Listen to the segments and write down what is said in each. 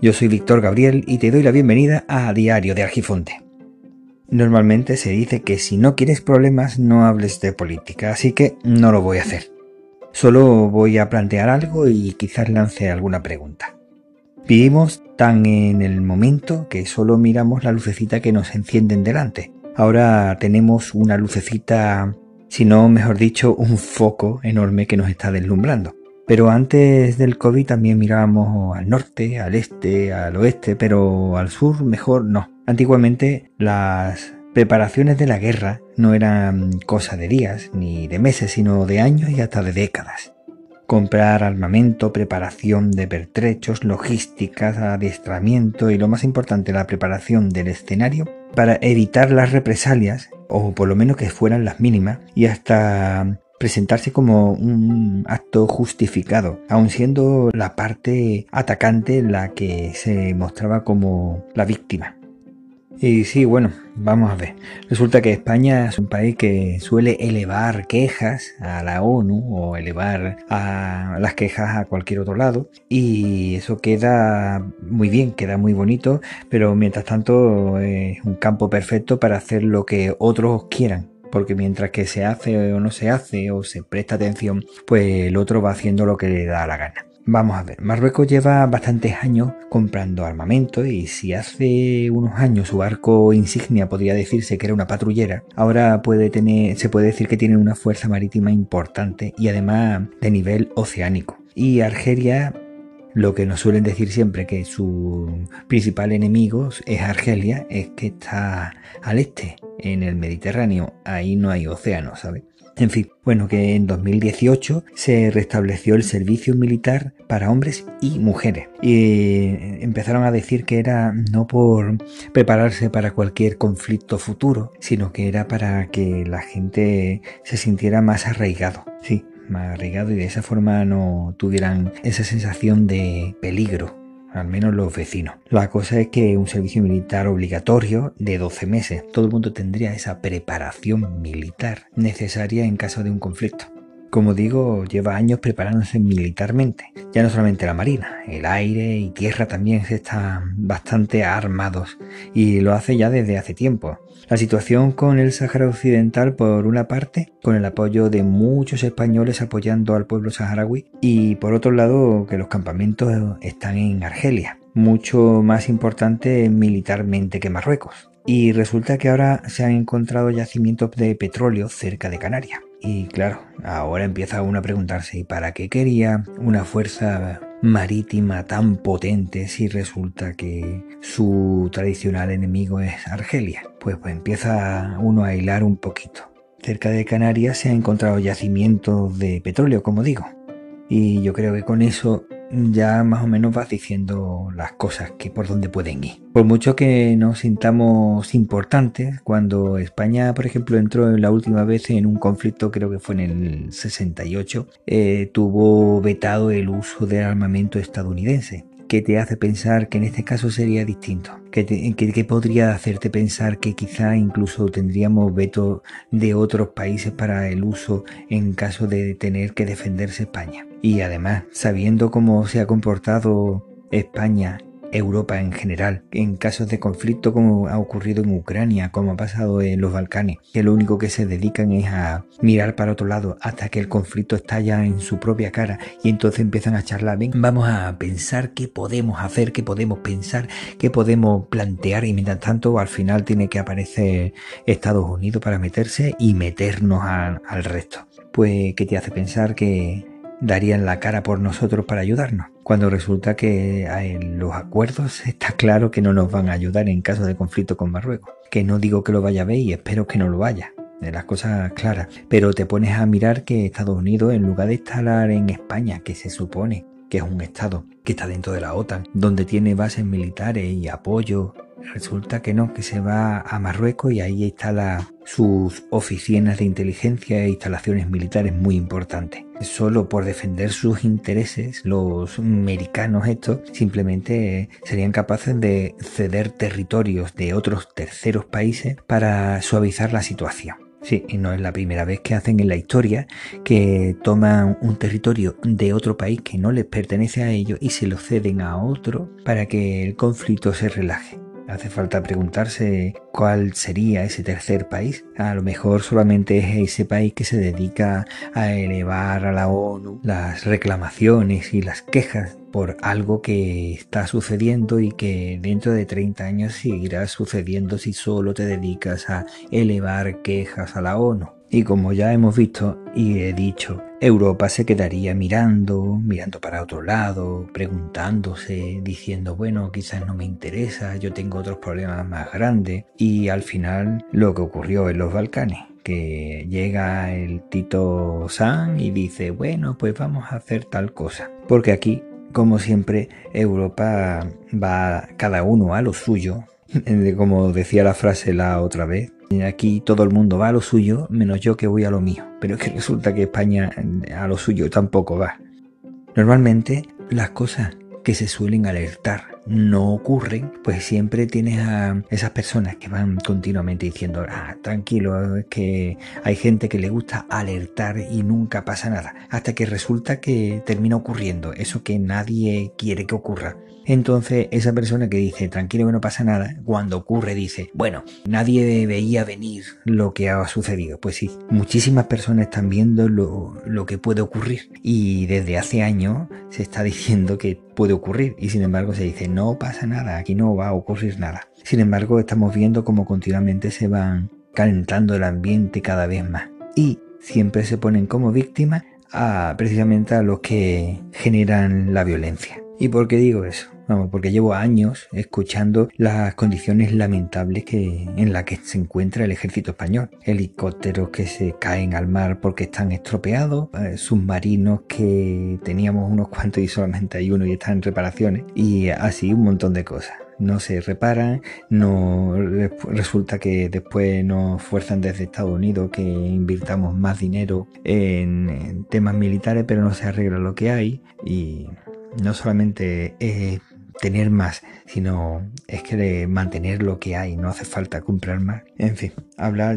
Yo soy Víctor Gabriel y te doy la bienvenida a Diario de Argifonte. Normalmente se dice que si no quieres problemas no hables de política, así que no lo voy a hacer. Solo voy a plantear algo y quizás lance alguna pregunta. Vivimos tan en el momento que solo miramos la lucecita que nos encienden delante. Ahora tenemos una lucecita, si no mejor dicho, un foco enorme que nos está deslumbrando. Pero antes del COVID también mirábamos al norte, al este, al oeste, pero al sur mejor no. Antiguamente las preparaciones de la guerra no eran cosa de días ni de meses, sino de años y hasta de décadas. Comprar armamento, preparación de pertrechos, logísticas, adiestramiento y lo más importante, la preparación del escenario para evitar las represalias, o por lo menos que fueran las mínimas, y hasta presentarse como un acto justificado, aun siendo la parte atacante la que se mostraba como la víctima. Y sí, bueno, vamos a ver. Resulta que España es un país que suele elevar quejas a la ONU o elevar las quejas a cualquier otro lado, y eso queda muy bien, queda muy bonito, pero mientras tanto es un campo perfecto para hacer lo que otros quieran. Porque mientras que se hace o no se hace o se presta atención, pues el otro va haciendo lo que le da la gana. Vamos a ver, Marruecos lleva bastantes años comprando armamento y si hace unos años su barco insignia podría decirse que era una patrullera, ahora se puede decir que tiene una fuerza marítima importante y además de nivel oceánico. Y Argelia, lo que nos suelen decir siempre que su principal enemigo es Argelia, es que está al este, en el Mediterráneo, ahí no hay océano, ¿sabes? En fin, bueno, que en 2018 se restableció el servicio militar para hombres y mujeres y empezaron a decir que era no por prepararse para cualquier conflicto futuro, sino que era para que la gente se sintiera más arraigado, sí, más arraigado, y de esa forma no tuvieran esa sensación de peligro. Al menos los vecinos. La cosa es que un servicio militar obligatorio de 12 meses. Todo el mundo tendría esa preparación militar necesaria en caso de un conflicto. Como digo, lleva años preparándose militarmente. Ya no solamente la marina, el aire y tierra también están bastante armados y lo hace ya desde hace tiempo. La situación con el Sáhara Occidental, por una parte, con el apoyo de muchos españoles apoyando al pueblo saharaui, y por otro lado, que los campamentos están en Argelia, mucho más importante militarmente que Marruecos. Y resulta que ahora se han encontrado yacimientos de petróleo cerca de Canarias. Y claro, ahora empieza uno a preguntarse, ¿y para qué quería una fuerza marítima tan potente si resulta que su tradicional enemigo es Argelia? Pues empieza uno a hilar un poquito. Cerca de Canarias se han encontrado yacimientos de petróleo, como digo. Y yo creo que con eso ya más o menos vas diciendo las cosas que por dónde pueden ir. Por mucho que nos sintamos importantes, cuando España, por ejemplo, entró la última vez en un conflicto, creo que fue en el 68, tuvo vetado el uso del armamento estadounidense. ¿Qué te hace pensar que en este caso sería distinto? ¿Qué podría hacerte pensar que quizá incluso tendríamos veto de otros países para el uso en caso de tener que defenderse España? Y además, sabiendo cómo se ha comportado España, Europa en general, en casos de conflicto como ha ocurrido en Ucrania, como ha pasado en los Balcanes, que lo único que se dedican es a mirar para otro lado hasta que el conflicto estalla en su propia cara y entonces empiezan a charlar, ven, vamos a pensar qué podemos hacer, qué podemos pensar, qué podemos plantear, y mientras tanto al final tiene que aparecer Estados Unidos para meterse y meternos al resto. Pues, ¿qué te hace pensar que darían la cara por nosotros para ayudarnos? Cuando resulta que en los acuerdos está claro que no nos van a ayudar en caso de conflicto con Marruecos. Que no digo que lo vaya a ver y espero que no lo vaya, de las cosas claras. Pero te pones a mirar que Estados Unidos, en lugar de instalar en España, que se supone que es un estado que está dentro de la OTAN, donde tiene bases militares y apoyo, resulta que no, que se va a Marruecos y ahí instala sus oficinas de inteligencia e instalaciones militares muy importantes. Solo por defender sus intereses, los americanos estos simplemente serían capaces de ceder territorios de otros terceros países para suavizar la situación. Sí, y no es la primera vez que hacen en la historia que toman un territorio de otro país que no les pertenece a ellos y se lo ceden a otro para que el conflicto se relaje. Hace falta preguntarse cuál sería ese tercer país. A lo mejor solamente es ese país que se dedica a elevar a la ONU las reclamaciones y las quejas por algo que está sucediendo y que dentro de 30 años seguirá sucediendo si solo te dedicas a elevar quejas a la ONU. Y como ya hemos visto y he dicho, Europa se quedaría mirando para otro lado, preguntándose, diciendo, bueno, quizás no me interesa, yo tengo otros problemas más grandes. Y al final lo que ocurrió en los Balcanes, que llega el Tito San y dice, bueno, pues vamos a hacer tal cosa. Porque aquí, como siempre, Europa va cada uno a lo suyo, como decía la frase la otra vez. Aquí todo el mundo va a lo suyo, menos yo que voy a lo mío. Pero es que resulta que España a lo suyo tampoco va. Normalmente las cosas que se suelen alertar no ocurren, pues siempre tienes a esas personas que van continuamente diciendo, tranquilo, es que hay gente que le gusta alertar y nunca pasa nada, hasta que resulta que termina ocurriendo eso que nadie quiere que ocurra. Entonces esa persona que dice tranquilo que no pasa nada, cuando ocurre dice, bueno, nadie veía venir lo que ha sucedido. Pues sí, muchísimas personas están viendo lo que puede ocurrir y desde hace años se está diciendo que puede ocurrir y sin embargo se dice no pasa nada, aquí no va a ocurrir nada. Sin embargo estamos viendo cómo continuamente se van calentando el ambiente cada vez más y siempre se ponen como víctimas precisamente a los que generan la violencia. ¿Y por qué digo eso? Vamos, porque llevo años escuchando las condiciones lamentables en las que se encuentra el ejército español. Helicópteros que se caen al mar porque están estropeados, submarinos que teníamos unos cuantos y solamente hay uno y están en reparaciones, y así un montón de cosas. No se reparan, no resulta que después nos fuerzan desde Estados Unidos que invirtamos más dinero en temas militares, pero no se arregla lo que hay y no solamente es tener más, sino es que de mantener lo que hay, no hace falta comprar más. En fin,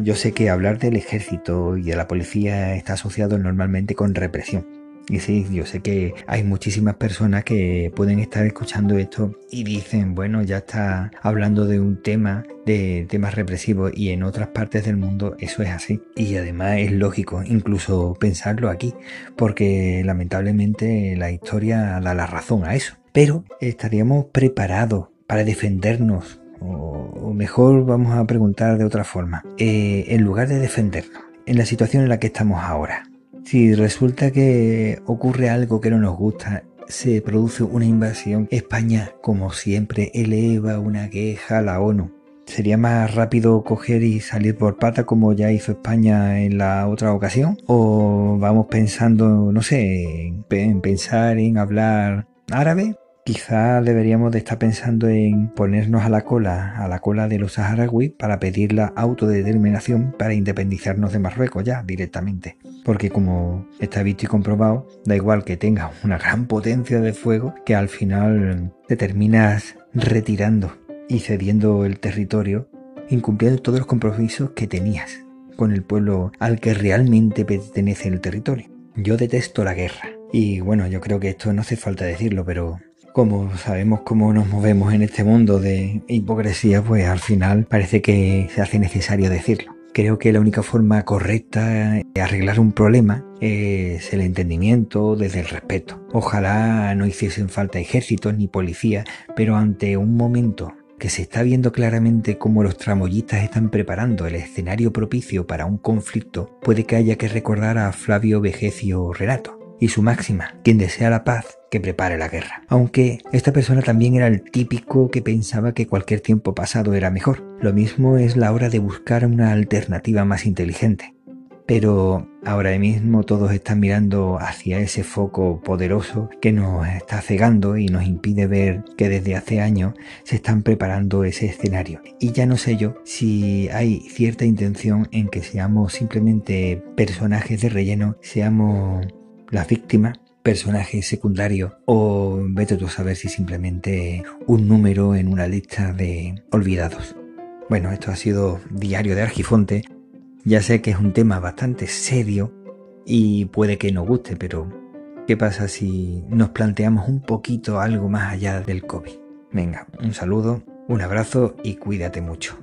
yo sé que hablar del ejército y de la policía está asociado normalmente con represión. Y sí, yo sé que hay muchísimas personas que pueden estar escuchando esto y dicen, bueno, ya está hablando de un tema, de temas represivos, y en otras partes del mundo eso es así. Y además es lógico incluso pensarlo aquí, porque lamentablemente la historia da la razón a eso. Pero estaríamos preparados para defendernos, o mejor vamos a preguntar de otra forma, en lugar de defendernos, en la situación en la que estamos ahora. Si resulta que ocurre algo que no nos gusta, se produce una invasión, España, como siempre, eleva una queja a la ONU. ¿Sería más rápido coger y salir por pata como ya hizo España en la otra ocasión? ¿O vamos pensando, no sé, en pensar en hablar árabe? Quizá deberíamos de estar pensando en ponernos a la cola de los saharauis para pedir la autodeterminación para independizarnos de Marruecos ya directamente. Porque como está visto y comprobado, da igual que tengas una gran potencia de fuego, que al final te terminas retirando y cediendo el territorio, incumpliendo todos los compromisos que tenías con el pueblo al que realmente pertenece el territorio. Yo detesto la guerra. Y bueno, yo creo que esto no hace falta decirlo, pero como sabemos cómo nos movemos en este mundo de hipocresía, pues al final parece que se hace necesario decirlo. Creo que la única forma correcta de arreglar un problema es el entendimiento desde el respeto. Ojalá no hiciesen falta ejércitos ni policías, pero ante un momento que se está viendo claramente cómo los tramoyistas están preparando el escenario propicio para un conflicto, puede que haya que recordar a Flavio Vegecio Renato y su máxima: quien desea la paz, que prepare la guerra. Aunque esta persona también era el típico que pensaba que cualquier tiempo pasado era mejor. Lo mismo es la hora de buscar una alternativa más inteligente. Pero ahora mismo todos están mirando hacia ese foco poderoso que nos está cegando y nos impide ver que desde hace años se están preparando ese escenario. Y ya no sé yo si hay cierta intención en que seamos simplemente personajes de relleno, seamos las víctimas, personajes secundarios, o vete tú a saber si simplemente un número en una lista de olvidados. Bueno, esto ha sido Diario de Argifonte. Ya sé que es un tema bastante serio y puede que no guste, pero ¿qué pasa si nos planteamos un poquito algo más allá del COVID? Venga, un saludo, un abrazo y cuídate mucho.